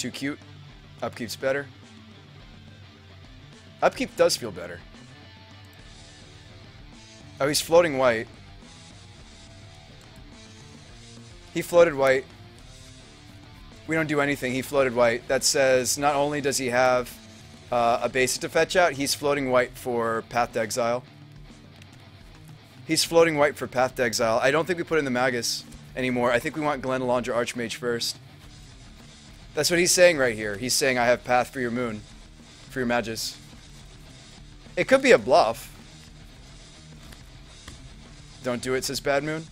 Too cute. Upkeep's better. Upkeep does feel better. Oh, he's floating white. He floated white. We don't do anything. He floated white. That says not only does he have a basic to fetch out, he's floating white for Path to Exile. He's floating white for Path to Exile. I don't think we put in the Magus anymore. I think we want Glen Alondra Archmage first. That's what he's saying right here. He's saying I have Path for your Moon. For your Magus. It could be a bluff. Don't do it, says Bad Moon.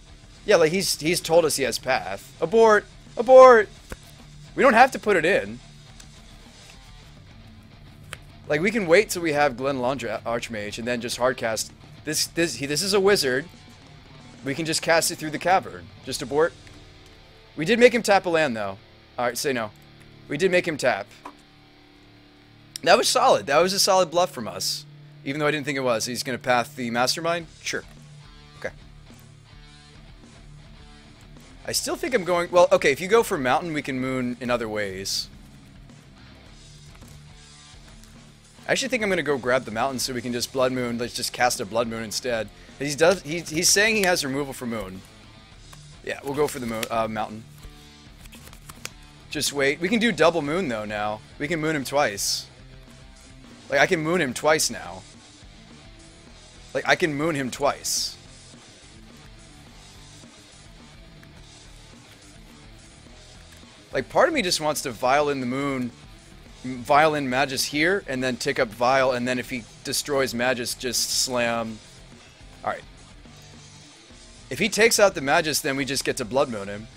Yeah, like he's told us he has Path. Abort! Abort! We don't have to put it in. Like, we can wait till we have Glen Alondra Archmage and then just hardcast. This is a wizard. We can just cast it through the cavern. Just abort. We did make him tap a land, though. Alright, say no. We did make him tap. That was solid. That was a solid bluff from us. Even though I didn't think it was. He's going to path the Mastermind? Sure. Okay. I still think I'm going... Well, okay, if you go for Mountain, we can Moon in other ways. I actually think I'm going to go grab the Mountain so we can just Blood Moon. Let's just cast a Blood Moon instead. He's saying he has removal for Moon. Yeah, we'll go for the Mountain. Just wait. We can do double Moon, though, now. We can Moon him twice. Like, I can Moon him twice now. Like, I can Moon him twice. Like, part of me just wants to Vial in the Moon, Vial in Magus here, and then tick up Vial, and then if he destroys Magus, just slam. Alright. If he takes out the Magus, then we just get to Blood Moon him.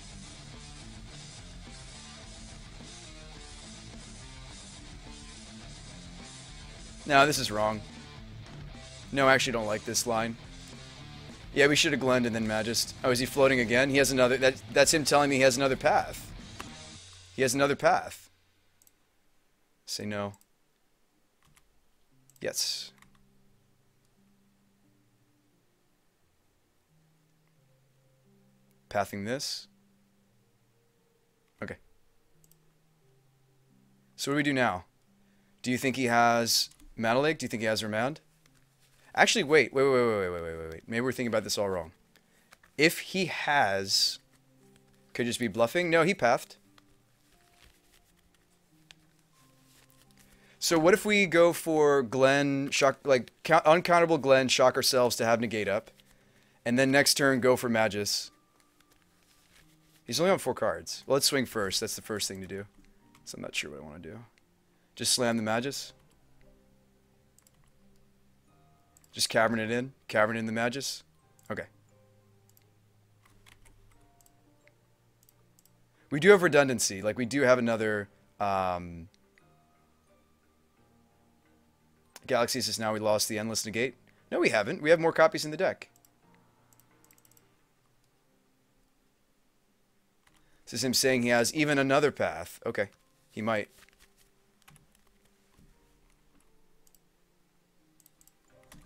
No, this is wrong. No, I actually don't like this line. Yeah, we should have Glenned and then Magus. Oh, is he floating again? He has another... That's him telling me he has another path. He has another path. Say no. Yes. Pathing this. Okay. So what do we do now? Do you think he has Mana Lake? Do you think he has Remand? Actually, wait. Maybe we're thinking about this all wrong. If he has... Could just be bluffing? No, he pathed. So what if we go for Glen, shock, like uncountable Glen, shock ourselves to have negate up, and then next turn go for Magus. He's only on 4 cards. Well, let's swing first. That's the first thing to do. So I'm not sure what I want to do. Just slam the Magus. Just cavern it in. Cavern in the Magus. Okay. We do have redundancy. Like, we do have another... Galaxies is now we lost the Endless Negate. No, we haven't. We have more copies in the deck. This is him saying he has even another path. Okay. He might.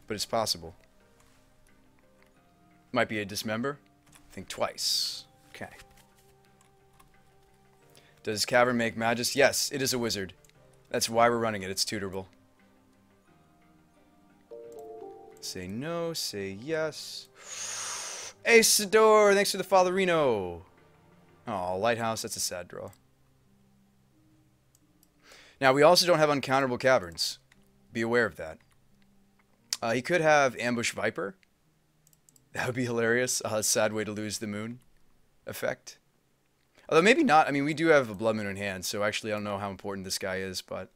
But it's possible. Might be a Dismember. Think twice. Okay. Does Cavern make Magus? Yes, it is a wizard. That's why we're running it. It's tutorable. Say no, say yes. Asador, thanks for the Fatherino. Oh, Lighthouse, that's a sad draw. Now, we also don't have uncounterable caverns. Be aware of that. He could have Ambush Viper. That would be hilarious. A sad way to lose the moon effect. Although maybe not. I mean, we do have a Blood Moon in hand, so actually I don't know how important this guy is, but...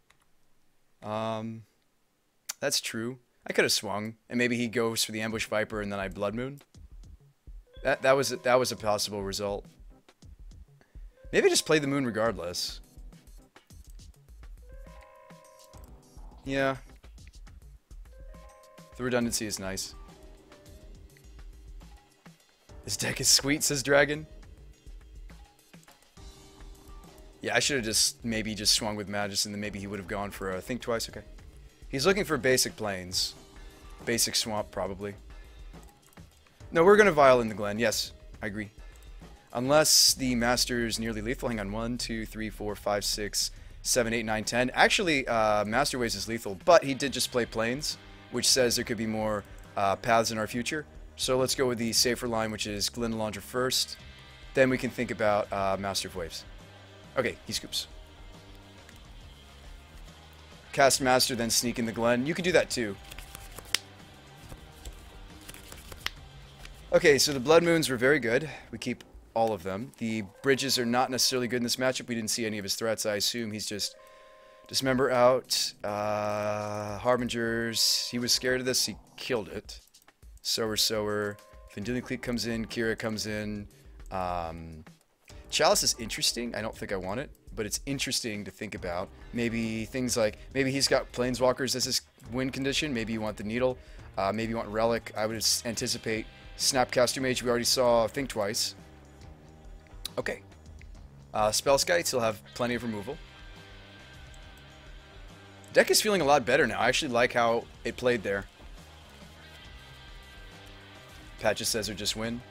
that's true. I could have swung, and maybe he goes for the Ambush Viper, and then I Blood Moon. That was a possible result. Maybe just play the moon regardless. Yeah. The redundancy is nice. This deck is sweet, says Dragon. Yeah, I should have just maybe just swung with Magus, and then maybe he would have gone for a Think Twice. Okay. He's looking for basic plains. Basic swamp, probably. No, we're going to Vial in the Glen. Yes, I agree. Unless the Master's nearly lethal. Hang on, 1, 2, 3, 4, 5, 6, 7, 8, 9, 10. Actually, Master Waves is lethal, but he did just play Plains, which says there could be more paths in our future. So let's go with the safer line, which is Glendalandra first. Then we can think about Master of Waves. Okay, he scoops. Cast Master, then sneak in the Glen. You can do that too. Okay, so the Blood Moons were very good. We keep all of them. The Bridges are not necessarily good in this matchup. We didn't see any of his threats. I assume he's just Dismember out. Harbingers. He was scared of this. He killed it. Sower. Vendilion Cleat comes in. Kira comes in. Chalice is interesting. I don't think I want it, but it's interesting to think about. Maybe things like, maybe he's got Planeswalkers as his win condition. Maybe you want the Needle. Maybe you want Relic. I would anticipate Snapcaster Mage. We already saw Think Twice. Okay. Spellskite, he'll have plenty of removal. Deck is feeling a lot better now. I actually like how it played there. Pat just says or just win.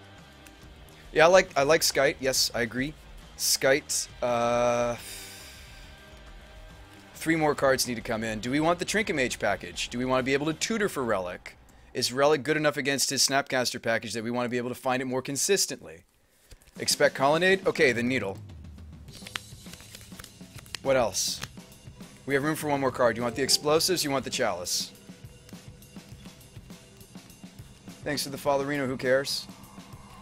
Yeah, I like Skite. Yes, I agree. Skite. 3 more cards need to come in. Do we want the Trinket Mage package? Do we want to be able to tutor for Relic? Is Relic good enough against his Snapcaster package that we want to be able to find it more consistently? Expect Colonnade? Okay, the Needle. What else? We have room for one more card. You want the Explosives? You want the Chalice? Thanks for the follow, Reno. Who cares?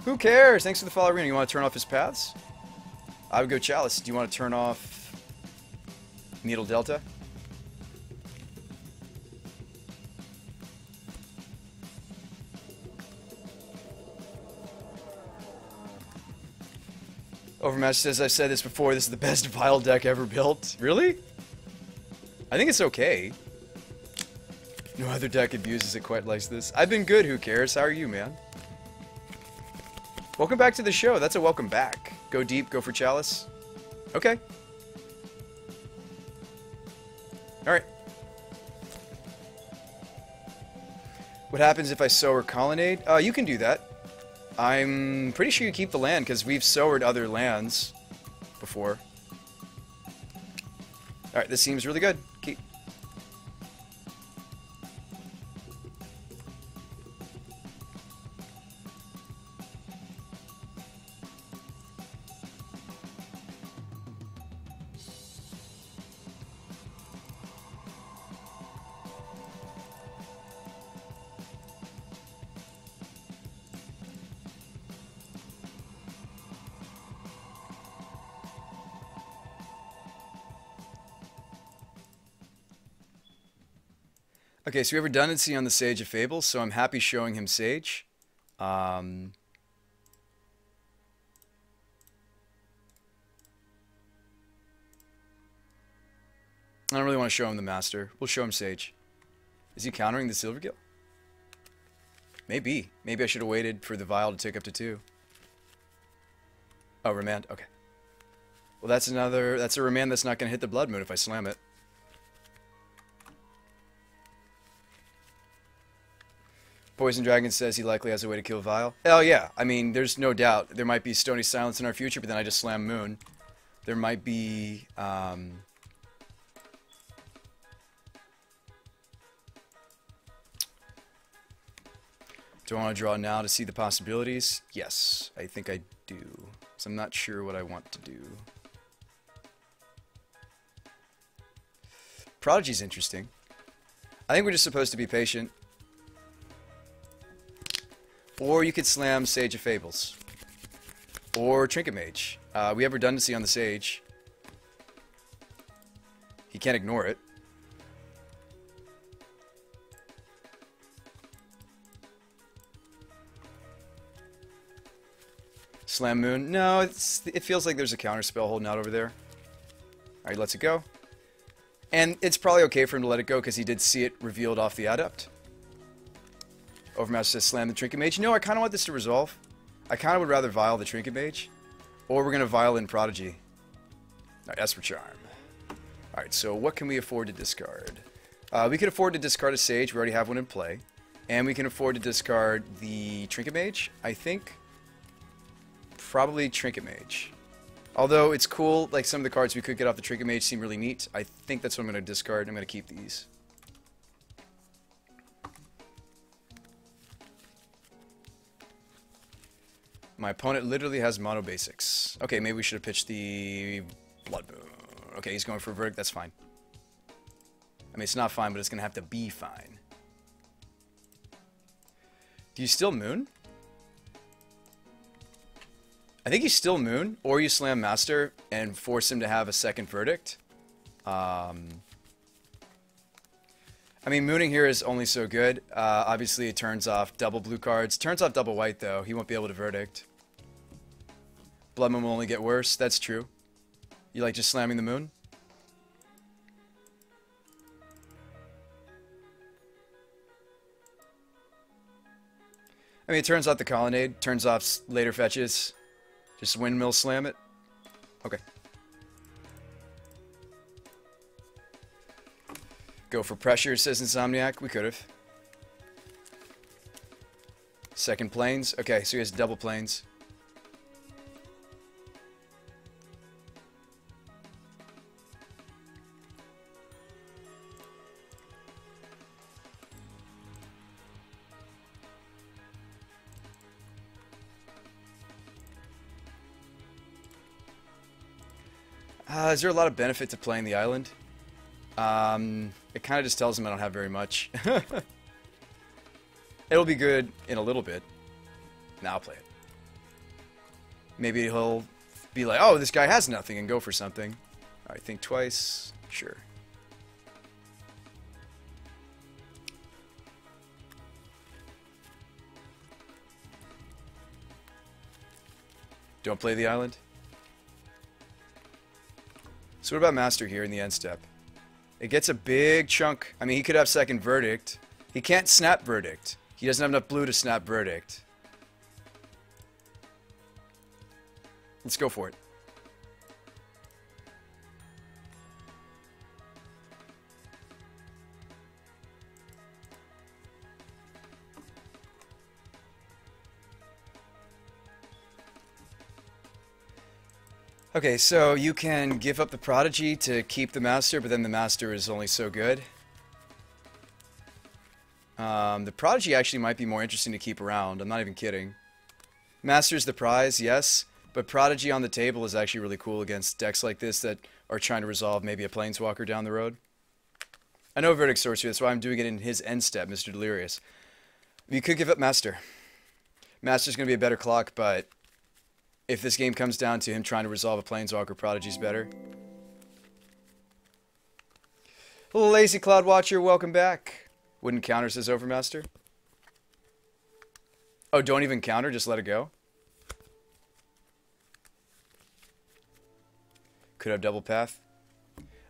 Who cares? Thanks for the follow, Reno. You want to turn off his paths? I would go Chalice. Do you want to turn off Needle Delta? Overmatch says, I've said this before, this is the best Vile deck ever built. Really? I think it's okay. No other deck abuses it quite like this. I've been good, who cares? How are you, man? Welcome back to the show. That's a welcome back. Go deep, go for Chalice. Okay. Alright. What happens if I Sower Colonnade? You can do that. I'm pretty sure you keep the land, because we've Sowered other lands before. Alright, this seems really good. Keep. Okay, so we have redundancy on the Sage of Fables, so I'm happy showing him Sage. I don't really want to show him the Master. We'll show him Sage. Is he countering the Silvergill? Maybe. Maybe I should have waited for the Vial to take up to 2. Oh, Remand. Okay. Well, that's a Remand that's not going to hit the Blood Moon if I slam it. Poison Dragon says he likely has a way to kill Vial. Hell yeah. I mean, there's no doubt. There might be Stony Silence in our future, but then I just slam Moon. There might be... Do I want to draw now to see the possibilities? Yes, I think I do. So I'm not sure what I want to do. Prodigy's interesting. I think we're just supposed to be patient. Or you could slam Sage of Fables. Or Trinket Mage. We have redundancy on the Sage. He can't ignore it. Slam Moon. No, it feels like there's a counterspell holding out over there. Alright, lets it go. And it's probably okay for him to let it go because he did see it revealed off the Adept. Overmatch says slam the Trinket Mage. No, I kind of want this to resolve. I kind of would rather Vial the Trinket Mage. Or we're going to Vial in Prodigy. Alright, Esper Charm. Alright, so what can we afford to discard? We can afford to discard a Sage. We already have one in play. And we can afford to discard the Trinket Mage, I think. Probably Trinket Mage. Although it's cool, like some of the cards we could get off the Trinket Mage seem really neat. I think that's what I'm going to discard. I'm going to keep these. My opponent literally has mono basics. Okay, maybe we should have pitched the Blood Moon. Okay, he's going for a verdict. That's fine. I mean, it's not fine, but it's going to have to be fine. Do you still Moon? I think you still Moon, or you slam Master and force him to have a second verdict. I mean, Mooning here is only so good. Obviously, it turns off double blue cards. Turns off double white, though. He won't be able to verdict. Blood Moon will only get worse. That's true. You like just slamming the Moon? I mean, it turns off the Colonnade. Turns off later fetches. Just windmill slam it? Okay. Go for pressure, says Insomniac. We could have. Second planes. Okay, so he has double planes. Is there a lot of benefit to playing the island? It kind of just tells him I don't have very much. It'll be good in a little bit. Now I'll play it. Maybe he'll be like, oh, this guy has nothing, and go for something. Alright, think twice. Sure. Don't play the island? So what about Master here in the end step? It gets a big chunk. I mean, he could have second verdict. He can't snap verdict. He doesn't have enough blue to snap verdict. Let's go for it. Okay, so you can give up the Prodigy to keep the Master, but then the Master is only so good. The Prodigy actually might be more interesting to keep around. I'm not even kidding. Master's the prize, yes, but Prodigy on the table is actually really cool against decks like this that are trying to resolve maybe a Planeswalker down the road. I know Verdict Sorcery, that's why I'm doing it in his end step, Mr. Delirious. You could give up Master. Master's going to be a better clock, but if this game comes down to him trying to resolve a Planeswalker, Prodigy's better. Hello, Lazy Cloud Watcher, welcome back. Wouldn't counter, says Overmaster. Oh, don't even counter, just let it go? Could have double path.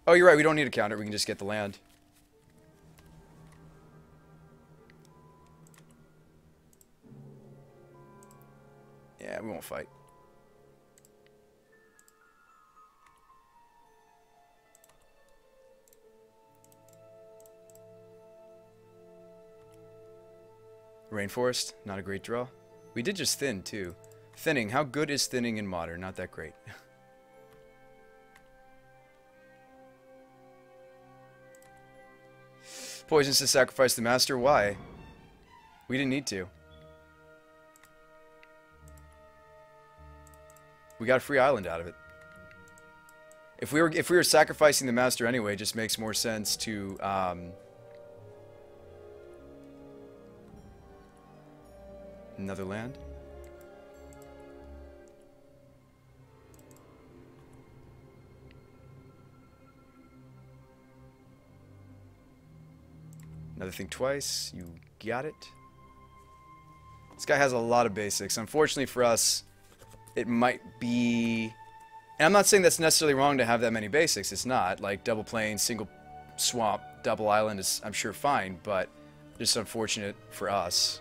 Oh, you're right, we don't need a counter, we can just get the land. Yeah, we won't fight. Rainforest, not a great draw. We did just thin, too. Thinning, how good is thinning in Modern? Not that great. Poisons to sacrifice the Master, why? We didn't need to. We got a free island out of it. If we were sacrificing the Master anyway, it just makes more sense to another land. Another thing twice. You got it. This guy has a lot of basics. Unfortunately for us, it might be... And I'm not saying that's necessarily wrong to have that many basics. It's not. Like, double plane, single swamp, double island is, I'm sure, fine. But just unfortunate for us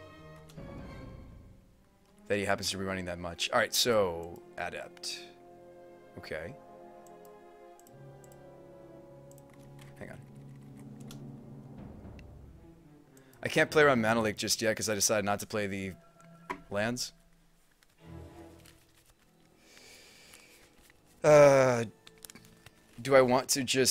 that he happens to be running that much. Alright, so... Adept. Okay. Hang on. I can't play around Mana Lake just yet because I decided not to play the lands. do I want to just